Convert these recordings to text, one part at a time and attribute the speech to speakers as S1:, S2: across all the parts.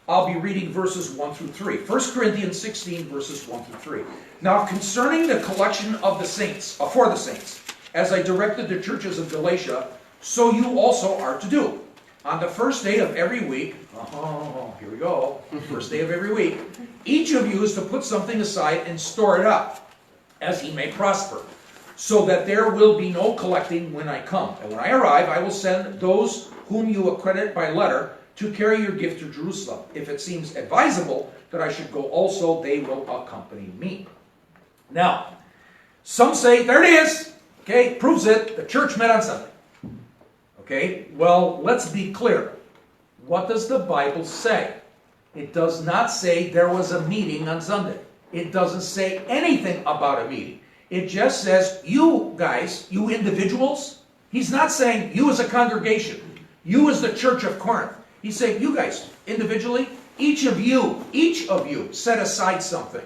S1: I'll be reading verses 1 through 3. 1 Corinthians 16, verses 1 through 3. Now, concerning the collection of the saints, for the saints, as I directed the churches of Galatia, so you also are to do. On the first day of every week, here we go, first day of every week, each of you is to put something aside and store it up, as he may prosper, so that there will be no collecting when I come. And when I arrive, I will send those whom you accredit by letter to carry your gift to Jerusalem. If it seems advisable that I should go also, they will accompany me. Now, some say, there it is. Okay, proves it. The church met on Sunday. Okay, well, let's be clear. What does the Bible say? It does not say there was a meeting on Sunday. It doesn't say anything about a meeting. It just says, you guys, you individuals. He's not saying you as a congregation, you as the church of Corinth. He's saying, you guys, individually, each of you set aside something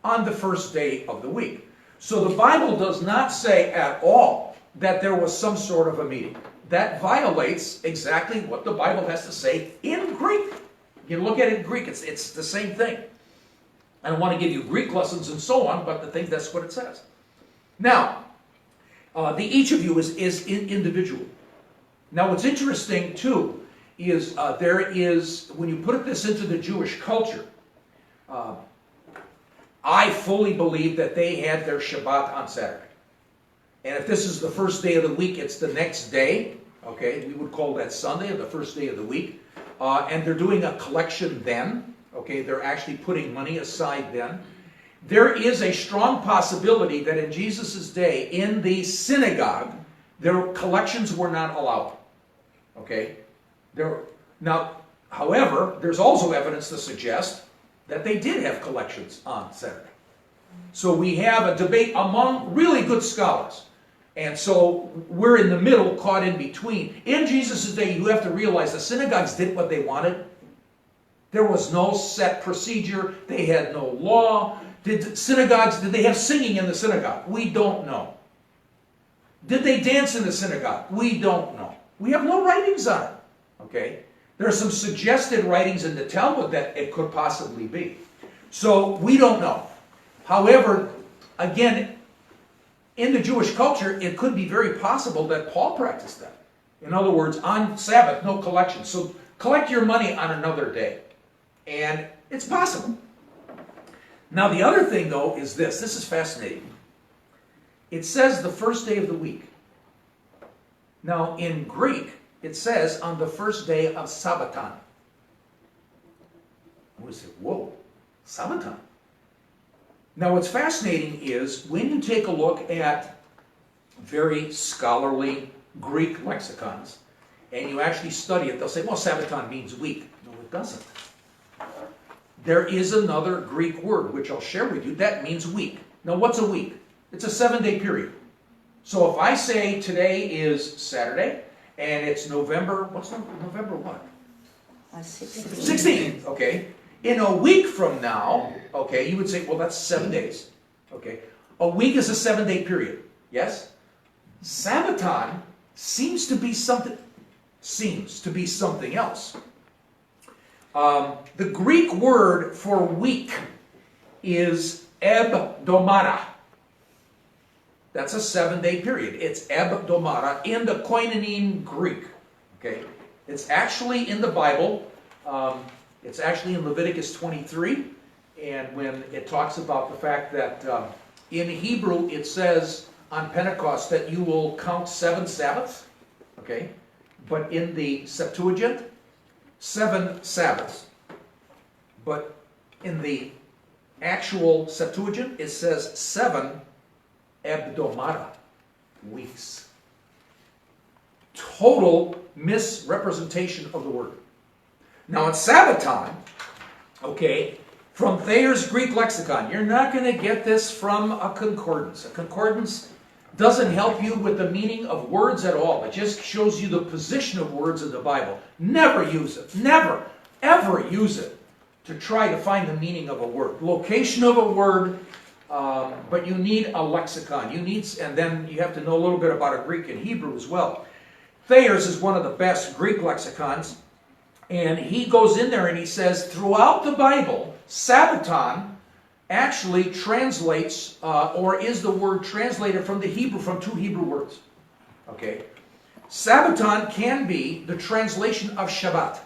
S1: on the first day of the week. So the Bible does not say at all that there was some sort of a meeting. That violates exactly what the Bible has to say in Greek. You look at it in Greek, it's the same thing. I don't want to give you Greek lessons and so on, but that's what it says. Now, the each of you is individual. Now, what's interesting, too, is when you put this into the Jewish culture, I fully believe that they had their Shabbat on Saturday. And if this is the first day of the week, it's the next day. Okay, we would call that Sunday, or the first day of the week. And they're doing a collection then. Okay, they're actually putting money aside then. There is a strong possibility that in Jesus' day, in the synagogue, their collections were not allowed. Okay? Now, however, there's also evidence to suggest that they did have collections on Saturday. So we have a debate among really good scholars. And so we're in the middle, caught in between. In Jesus' day, you have to realize the synagogues did what they wanted. There was no set procedure. They had no law. Did they have singing in the synagogue? We don't know. Did they dance in the synagogue? We don't know. We have no writings on it. Okay? There are some suggested writings in the Talmud that it could possibly be. So we don't know. However, again, in the Jewish culture, it could be very possible that Paul practiced that. In other words, on Sabbath, no collection. So collect your money on another day. And it's possible. Now, the other thing, though, is this. This is fascinating. It says the first day of the week. Now, in Greek, it says on the first day of Sabbaton. We say, whoa, Sabbaton. Now, what's fascinating is when you take a look at very scholarly Greek lexicons, and you actually study it, they'll say, well, Sabbaton means week. No, it doesn't. There is another Greek word, which I'll share with you, that means week. Now, what's a week? It's a 7-day period. So if I say today is Saturday, and it's November, what's November what? 16th, okay. In a week from now, okay, you would say, well, that's 7 days. Okay. A week is a 7-day period. Yes? Sabbaton seems to be something else. The Greek word for week is ebdomara. That's a 7-day period. It's ebdomara in the Koinonim Greek. Okay, it's actually in the Bible. It's actually in Leviticus 23, and when it talks about the fact that in Hebrew it says on Pentecost that you will count 7 Sabbaths. Okay, but in the Septuagint, 7 Sabbaths. But in the actual Septuagint, it says 7 ebdomara weeks. Total misrepresentation of the word. Now, at Sabbaton, okay, from Thayer's Greek lexicon, you're not going to get this from a concordance. A concordance doesn't help you with the meaning of words at all. It just shows you the position of words in the Bible. Never use it. Never, ever use it to try to find the meaning of a word. Location of a word, but you need a lexicon. And then you have to know a little bit about a Greek and Hebrew as well. Thayer's is one of the best Greek lexicons. And he goes in there and he says, throughout the Bible, Sabbaton actually translates, or is the word translated from the Hebrew, from two Hebrew words. Okay? Sabbaton can be the translation of Shabbat.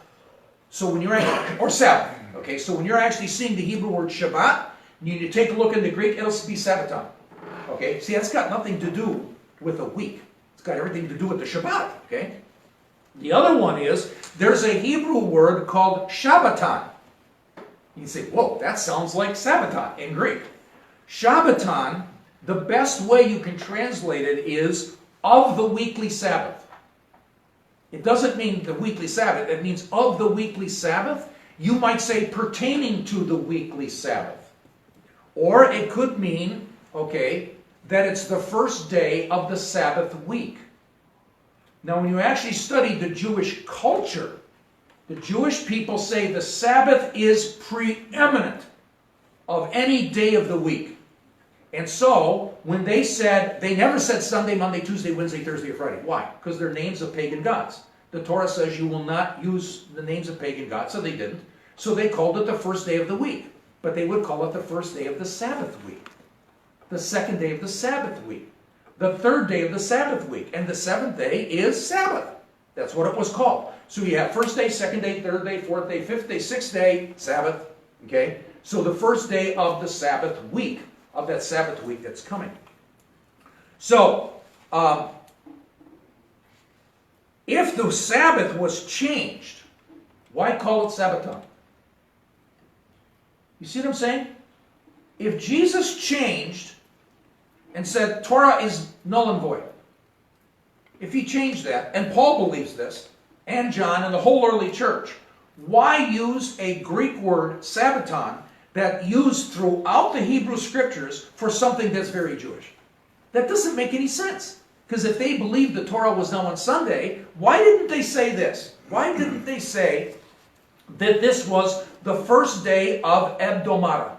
S1: So when you're actually, or Sabbath. Okay, so when you're actually seeing the Hebrew word Shabbat, you need to take a look in the Greek, it'll be Sabbaton. Okay, see, that's got nothing to do with a week. It's got everything to do with the Shabbat. Okay? The other one is, there's a Hebrew word called Shabbaton. You say, whoa, that sounds like Sabbaton in Greek. Shabbaton, the best way you can translate it is of the weekly Sabbath. It doesn't mean the weekly Sabbath, it means of the weekly Sabbath. You might say pertaining to the weekly Sabbath. Or it could mean, okay, that it's the first day of the Sabbath week. Now, when you actually study the Jewish culture, the Jewish people say the Sabbath is preeminent of any day of the week. And so, when they said, they never said Sunday, Monday, Tuesday, Wednesday, Thursday, or Friday. Why? Because they're names of pagan gods. The Torah says you will not use the names of pagan gods, so they didn't. So they called it the first day of the week. But they would call it the first day of the Sabbath week. The second day of the Sabbath week. The third day of the Sabbath week. And the seventh day is Sabbath. That's what it was called. So you have first day, second day, third day, fourth day, fifth day, sixth day, Sabbath. Okay? So the first day of the Sabbath week, of that Sabbath week that's coming. So, if the Sabbath was changed, why call it Sabbaton? You see what I'm saying? If Jesus changed and said Torah is null and void, if he changed that, and Paul believes this, and John and the whole early church, why use a Greek word, Sabbaton, that used throughout the Hebrew Scriptures for something that's very Jewish? That doesn't make any sense. Because if they believed the Torah was now on Sunday, why didn't they say this? Why didn't they say that this was the first day of Ebdomara?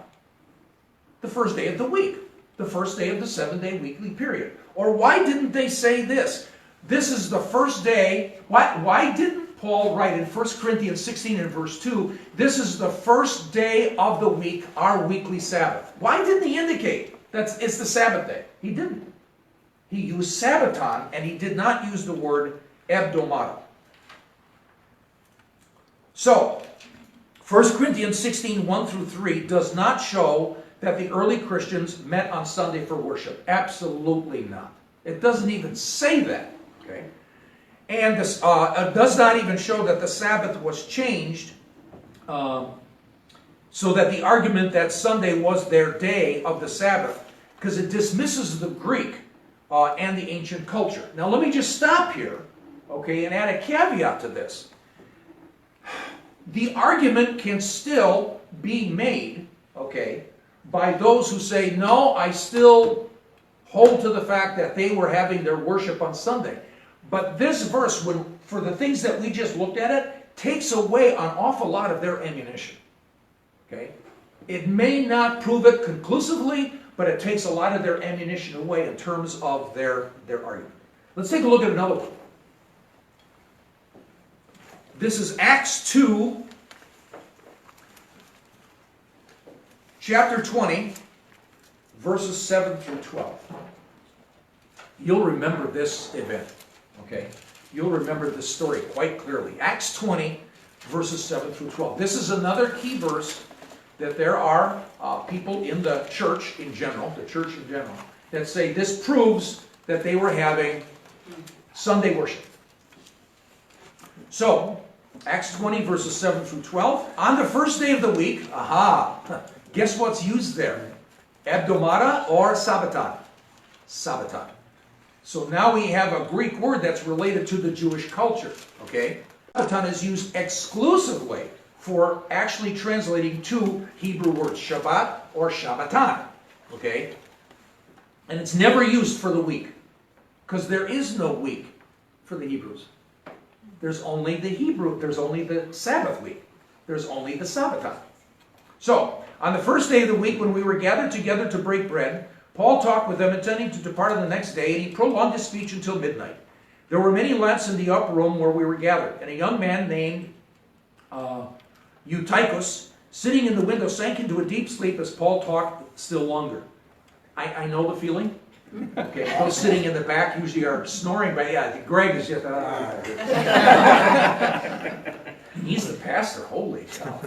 S1: The first day of the week. The first day of the 7-day weekly period. Or why didn't they say this? This is the first day. Why didn't Paul write in 1 Corinthians 16 and verse 2, this is the first day of the week, our weekly Sabbath? Why didn't he indicate that it's the Sabbath day? He didn't. He used Sabbaton, and he did not use the word Ebdomara. So, 1 Corinthians 16, 1 through 3 does not show that the early Christians met on Sunday for worship. Absolutely not. It doesn't even say that. Okay? And this it does not even show that the Sabbath was changed so that the argument that Sunday was their day of the Sabbath, because it dismisses the Greek and the ancient culture. Now let me just stop here, okay, and add a caveat to this. The argument can still be made, okay, by those who say, no, I still hold to the fact that they were having their worship on Sunday. But this verse, for the things that we just looked at it, takes away an awful lot of their ammunition. Okay? It may not prove it conclusively, but it takes a lot of their ammunition away in terms of their argument. Let's take a look at another one. This is Acts 2, chapter 20, verses 7 through 12. You'll remember this event, okay? You'll remember this story quite clearly. Acts 20, verses 7 through 12. This is another key verse that there are people in the church in general, that say this proves that they were having Sunday worship. So, Acts 20, verses 7 through 12. On the first day of the week, guess what's used there? Ebdomara or Sabbaton? Sabbaton. So now we have a Greek word that's related to the Jewish culture. Okay? Sabbaton is used exclusively for actually translating two Hebrew words, Shabbat or Shabbaton. Okay? And it's never used for the week. Because there is no week for the Hebrews. There's only the Sabbath week. There's only the Sabbaton. So, on the first day of the week when we were gathered together to break bread, Paul talked with them, intending to depart on the next day, and he prolonged his speech until midnight. There were many lamps in the upper room where we were gathered, and a young man named Eutychus, sitting in the window, sank into a deep sleep as Paul talked still longer. I know the feeling. Okay, those sitting in the back usually are snoring, but yeah, Greg is just, he's the pastor, holy cow.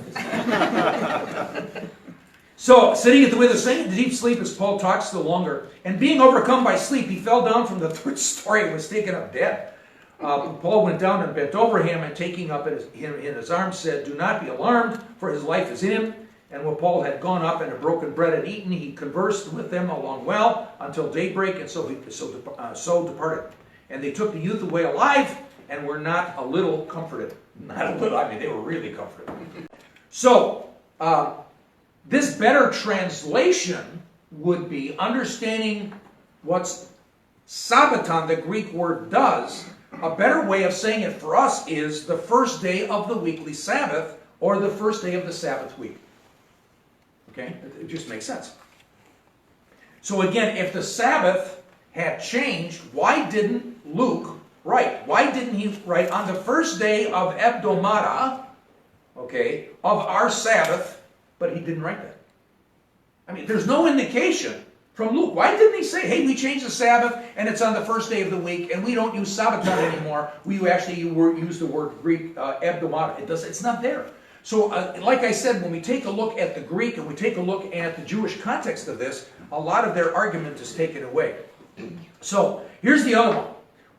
S1: So, sitting at the window, sank into deep sleep as Paul talked still longer, and being overcome by sleep, he fell down from the third story and was taken up dead. Paul went down and bent over him, and taking him in his arms, said, "Do not be alarmed, for his life is in him." And when Paul had gone up and had broken bread and eaten, he conversed with them a long while until daybreak, and so departed. And they took the youth away alive, and were not a little comforted. Not a little, I mean, they were really comforted. So, this better translation would be understanding what Sabbaton, the Greek word, does. A better way of saying it for us is the first day of the weekly Sabbath, or the first day of the Sabbath week. Okay? It just makes sense. So again, if the Sabbath had changed, why didn't Luke write? Why didn't he write on the first day of Hebdomada, okay, of our Sabbath, but he didn't write that? I mean, there's no indication from Luke. Why didn't he say, hey, we changed the Sabbath, and it's on the first day of the week, and we don't use Sabbaton anymore. We actually use the word Greek, Hebdomada. It's not there. So, like I said, when we take a look at the Greek and we take a look at the Jewish context of this, a lot of their argument is taken away. So, here's the other one.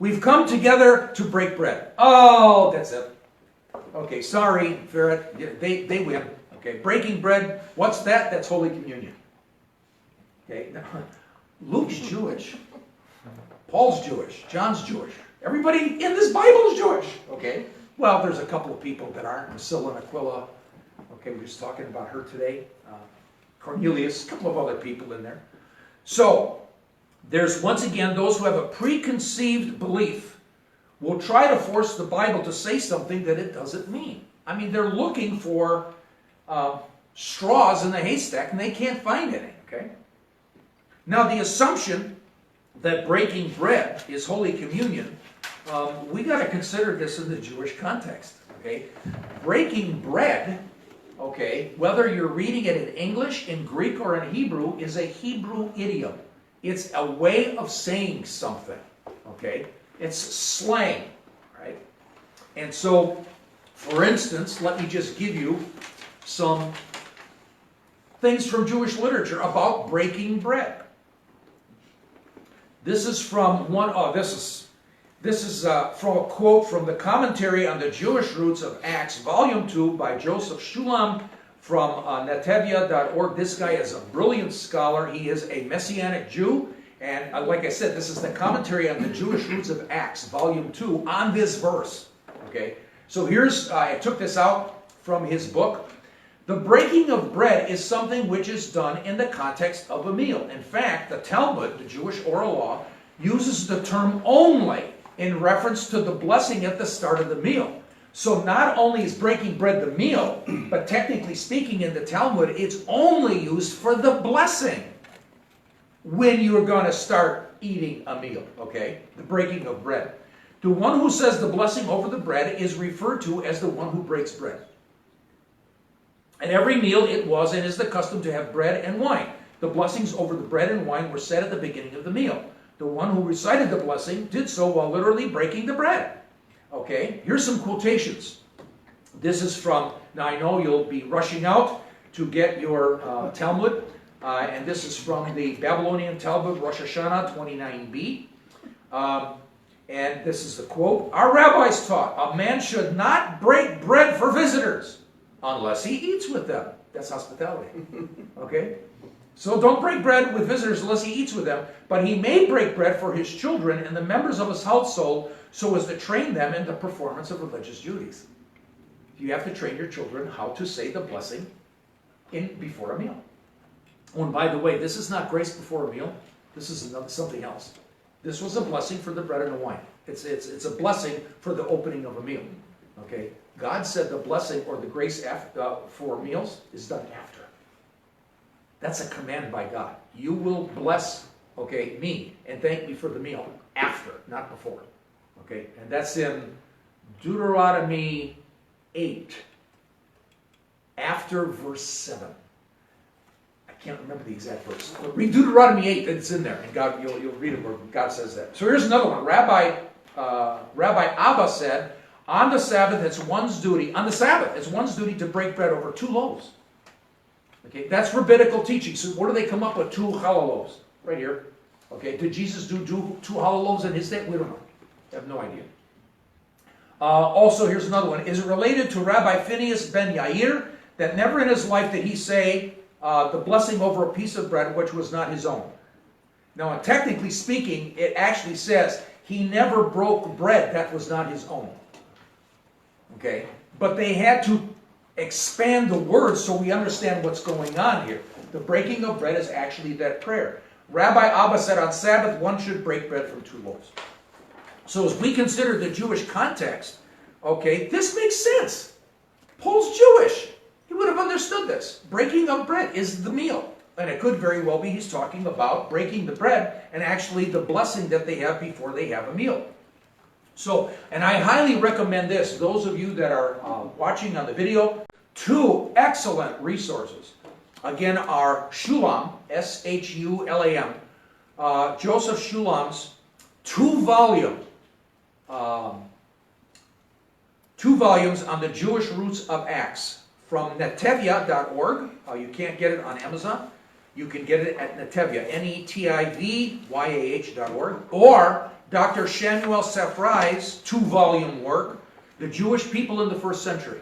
S1: We've come together to break bread. Oh, that's it. Okay, sorry, Ferret. They win. Okay, breaking bread, what's that? That's Holy Communion. Okay, now, Luke's Jewish. Paul's Jewish. John's Jewish. Everybody in this Bible is Jewish. Okay? Well, there's a couple of people that aren't. Priscilla and Aquila. Okay, we were just talking about her today. Cornelius, a couple of other people in there. So, there's once again those who have a preconceived belief will try to force the Bible to say something that it doesn't mean. I mean, they're looking for straws in the haystack and they can't find any. Okay? Now, the assumption that breaking bread is Holy Communion, we got to consider this in the Jewish context. Okay, breaking bread, okay, whether you're reading it in English, in Greek, or in Hebrew, is a Hebrew idiom. It's a way of saying something. Okay, it's slang, right? And so, for instance, let me just give you some things from Jewish literature about breaking bread. This is from this is from a quote from the Commentary on the Jewish Roots of Acts, Volume 2, by Joseph Shulam from Netevia.org. This guy is a brilliant scholar. He is a Messianic Jew. And like I said, this is the Commentary on the Jewish Roots of Acts, Volume 2, on this verse. Okay, so here's, I took this out from his book. The breaking of bread is something which is done in the context of a meal. In fact, the Talmud, the Jewish oral law, uses the term only in reference to the blessing at the start of the meal. So not only is breaking bread the meal, but technically speaking in the Talmud, it's only used for the blessing when you're going to start eating a meal, okay? The breaking of bread. The one who says the blessing over the bread is referred to as the one who breaks bread. At every meal it was and is the custom to have bread and wine. The blessings over the bread and wine were said at the beginning of the meal. The one who recited the blessing did so while literally breaking the bread. Okay, here's some quotations. This is from, now I know you'll be rushing out to get your Talmud, and this is from the Babylonian Talmud, Rosh Hashanah 29b. And this is the quote, "Our rabbis taught, a man should not break bread for visitors unless he eats with them." That's hospitality. Okay? So don't break bread with visitors unless he eats with them, but he may break bread for his children and the members of his household so as to train them in the performance of religious duties. You have to train your children how to say the blessing before a meal. Oh, and by the way, this is not grace before a meal. This is something else. This was a blessing for the bread and the wine. It's a blessing for the opening of a meal. Okay? God said the blessing or the grace for meals is done after. That's a command by God. You will bless, okay, me and thank me for the meal after, not before. Okay? And that's in Deuteronomy 8. after verse 7. I can't remember the exact verse. But read Deuteronomy 8, it's in there, and God, you'll read it where God says that. So here's another one. Rabbi Abba said, on the Sabbath, it's one's duty to break bread over 2 loaves. Okay, that's rabbinical teaching. So where do they come up with 2 challah loaves? Right here. Okay, did Jesus do 2 challah loaves in his day? We don't know. I have no idea. Also, here's another one. Is it related to Rabbi Phineas ben Yair that never in his life did he say the blessing over a piece of bread which was not his own? Now, technically speaking, it actually says he never broke bread that was not his own. Okay? But they had to expand the words so we understand what's going on here. The breaking of bread is actually that prayer. Rabbi Abba said on Sabbath one should break bread from 2 loaves. So as we consider the Jewish context, okay, this makes sense. Paul's Jewish. He would have understood this. Breaking of bread is the meal. And it could very well be he's talking about breaking the bread and actually the blessing that they have before they have a meal. So, and I highly recommend this. Those of you that are watching on the video, 2 excellent resources. Again, are Shulam, S-H-U-L-A-M, Joseph Shulam's 2 volumes on the Jewish roots of Acts from netevya.org. You can't get it on Amazon. You can get it at Netevya, Netivyah.org, or Dr. Shamuel Safrai's 2-volume work, The Jewish People in the First Century.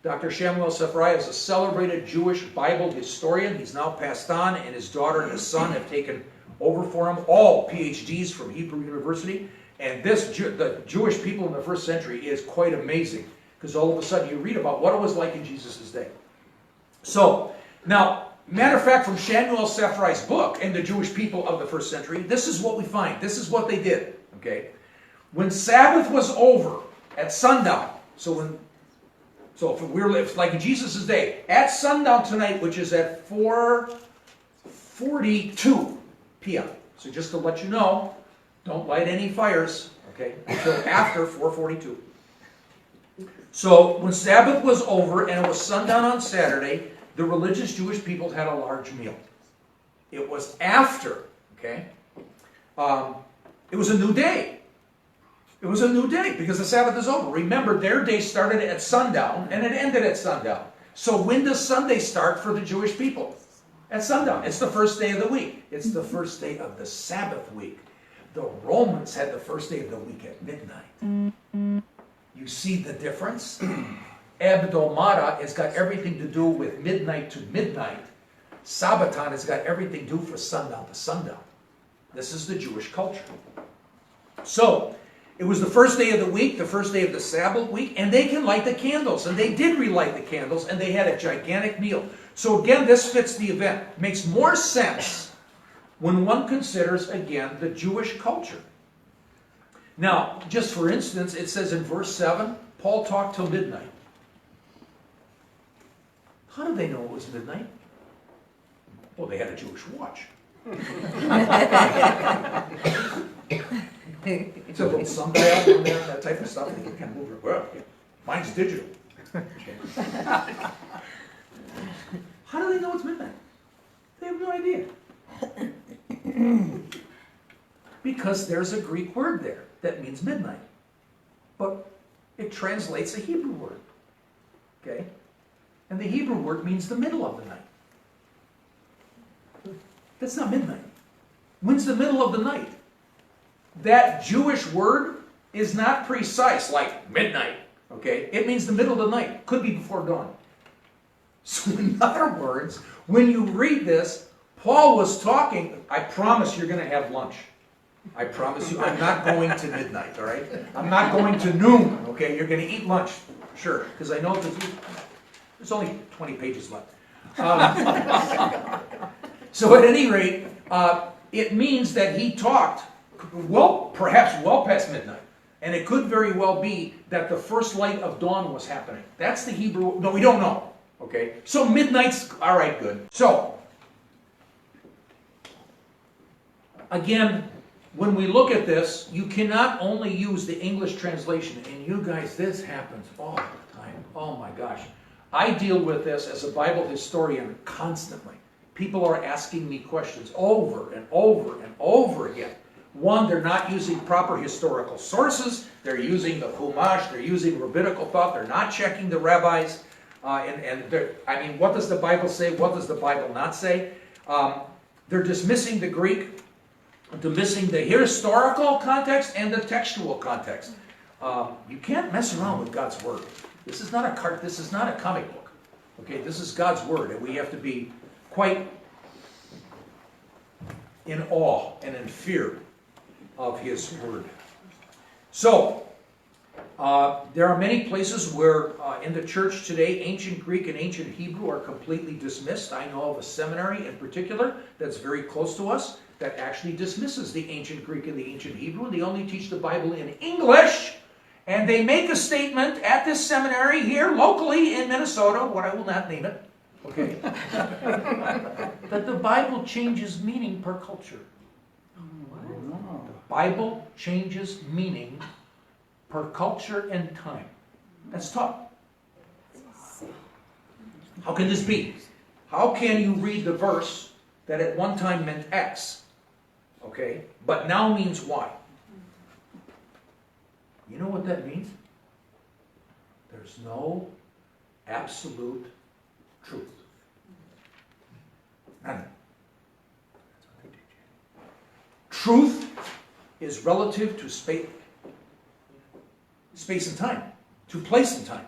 S1: Dr. Shamuel Safrai is a celebrated Jewish Bible historian. He's now passed on, and his daughter and his son have taken over for him, all PhDs from Hebrew University. And the Jewish people in the first century is quite amazing, because all of a sudden you read about what it was like in Jesus' day. So, now, matter of fact, from Shamuel Safrai's book, and the Jewish people of the first century, this is what we find. This is what they did, okay? When Sabbath was over at sundown, if it's like in Jesus' day, at sundown tonight, which is at 4:42 p.m. So just to let you know, don't light any fires, okay, until after 4:42. So when Sabbath was over and it was sundown on Saturday, the religious Jewish people had a large meal. It was after, okay, it was a new day. It was a new day because the Sabbath is over. Remember, their day started at sundown and it ended at sundown. So when does Sunday start for the Jewish people? At sundown. It's the first day of the week. It's the first day of the Sabbath week. The Romans had the first day of the week at midnight. You see the difference? Abdomata has got everything to do with midnight to midnight. Sabbaton has got everything to do for sundown to sundown. This is the Jewish culture. So, it was the first day of the week, the first day of the Sabbath week, and they can light the candles. And they did relight the candles, and they had a gigantic meal. So again, this fits the event. Makes more sense when one considers, again, the Jewish culture. Now, just for instance, it says in verse 7, Paul talked till midnight. How did they know it was midnight? Well, they had a Jewish watch. It's a little sundial on there, that type of stuff. They can kind of move it. Well, mine's digital. Okay. How do they know it's midnight? They have no idea. Because there's a Greek word there that means midnight. But it translates a Hebrew word. Okay? And the Hebrew word means the middle of the night. That's not midnight. When's the middle of the night? That Jewish word is not precise, like midnight. Okay? It means the middle of the night. Could be before dawn. So in other words, when you read this, Paul was talking, I promise you're going to have lunch. I promise you, I'm not going to midnight, all right? I'm not going to noon, okay? You're going to eat lunch, sure, because I know there's only 20 pages left. So at any rate, it means that he talked, perhaps well past midnight. And it could very well be that the first light of dawn was happening. That's the Hebrew, no, we don't know, okay? So midnight's, all right, good. So, again, when we look at this, you cannot only use the English translation. And you guys, this happens all the time. Oh my gosh. I deal with this as a Bible historian constantly. People are asking me questions over and over and over again. One, they're not using proper historical sources. They're using the Chumash. They're using rabbinical thought. They're not checking the rabbis. I mean, what does the Bible say? What does the Bible not say? They're dismissing the Greek, dismissing the historical context and the textual context. You can't mess around with God's Word. This is not a comic book. Okay, this is God's Word, and we have to be quite in awe and in fear of His Word. So, there are many places where in the church today, ancient Greek and ancient Hebrew are completely dismissed. I know of a seminary in particular that's very close to us that actually dismisses the ancient Greek and the ancient Hebrew, and they only teach the Bible in English. And they make a statement at this seminary here locally in Minnesota, what I will not name it, okay, that the Bible changes meaning per culture.
S2: What?
S1: The Bible changes meaning per culture and time. That's taught. How can this be? How can you read the verse that at one time meant X, okay, but now means Y? You know what that means? There's no absolute truth. None. Truth is relative to space and time, to place and time.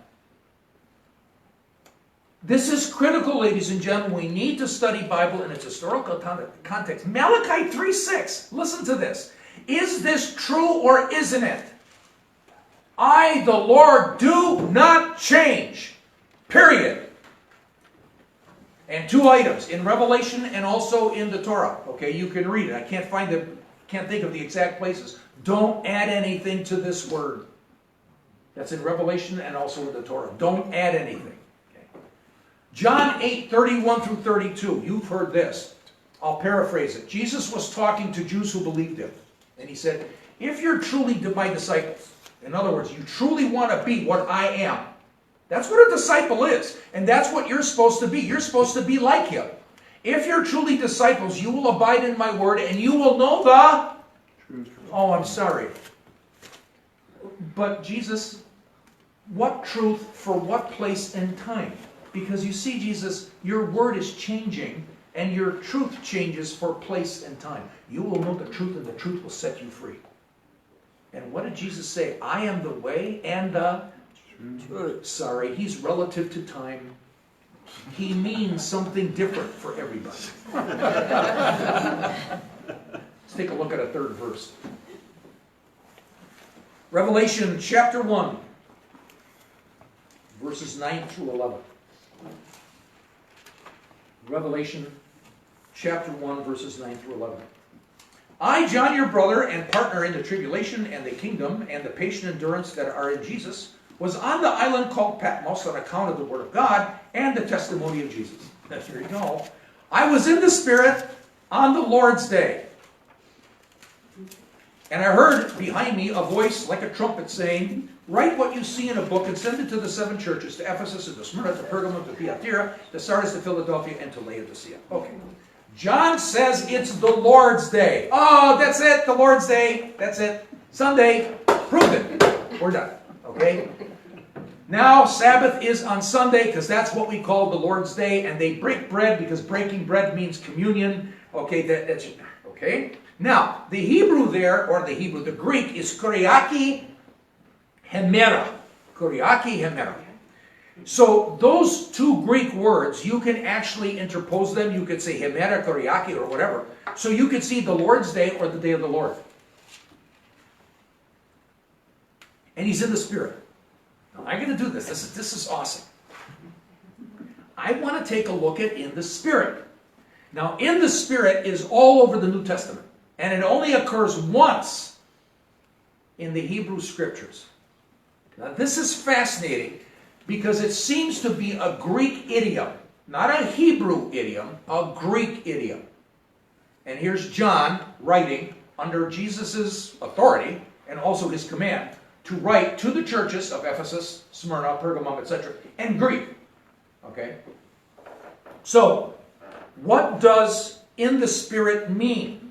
S1: This is critical, ladies and gentlemen. We need to study Bible in its historical context. Malachi 3:6. Listen to this. Is this true or isn't it? I, the Lord, do not change. Period. And two items in Revelation and also in the Torah. Okay, you can read it. I can't think of the exact places. Don't add anything to this word. That's in Revelation and also in the Torah. Don't add anything. Okay. John 8:31 through 32. You've heard this. I'll paraphrase it. Jesus was talking to Jews who believed Him. And He said, if you're truly my disciples, in other words, you truly want to be what I am. That's what a disciple is. And that's what you're supposed to be. You're supposed to be like Him. If you're truly disciples, you will abide in my word and you will know the truth. Oh, I'm sorry. But Jesus, what truth for what place and time? Because you see, Jesus, your word is changing and your truth changes for place and time. You will know the truth and the truth will set you free. And what did Jesus say? I am the way and the truth. Sorry, He's relative to time. He means something different for everybody. Let's take a look at a third verse. Revelation chapter 1, verses 9 through 11. Revelation chapter 1, verses 9 through 11. I, John, your brother and partner in the tribulation and the kingdom and the patient endurance that are in Jesus, was on the island called Patmos on account of the word of God and the testimony of Jesus. There you go. I was in the Spirit on the Lord's day. And I heard behind me a voice like a trumpet saying, write what you see in a book and send it to the seven churches, to Ephesus, to Smyrna, to Pergamum, to Thyatira, to Sardis, to Philadelphia, and to Laodicea. Okay. John says it's the Lord's Day. Oh, that's it, the Lord's Day. That's it. Sunday. Prove it. We're done. Okay? Now, Sabbath is on Sunday because that's what we call the Lord's Day, and they break bread because breaking bread means communion. Okay, that's okay. Now, the Hebrew there, or the Greek is kuriaki hemera. Kuriaki hemera. So those two Greek words, you can actually interpose them. You could say hemera, kuriaki, or whatever. So you could see the Lord's Day or the Day of the Lord. And He's in the Spirit. Now, I'm going to do this. This is awesome. I want to take a look at in the Spirit. Now, in the Spirit is all over the New Testament. And it only occurs once in the Hebrew Scriptures. Now, this is fascinating because it seems to be a Greek idiom. Not a Hebrew idiom, a Greek idiom. And here's John writing under Jesus' authority and also His command to write to the churches of Ephesus, Smyrna, Pergamum, etc. in Greek. Okay? So, what does in the Spirit mean?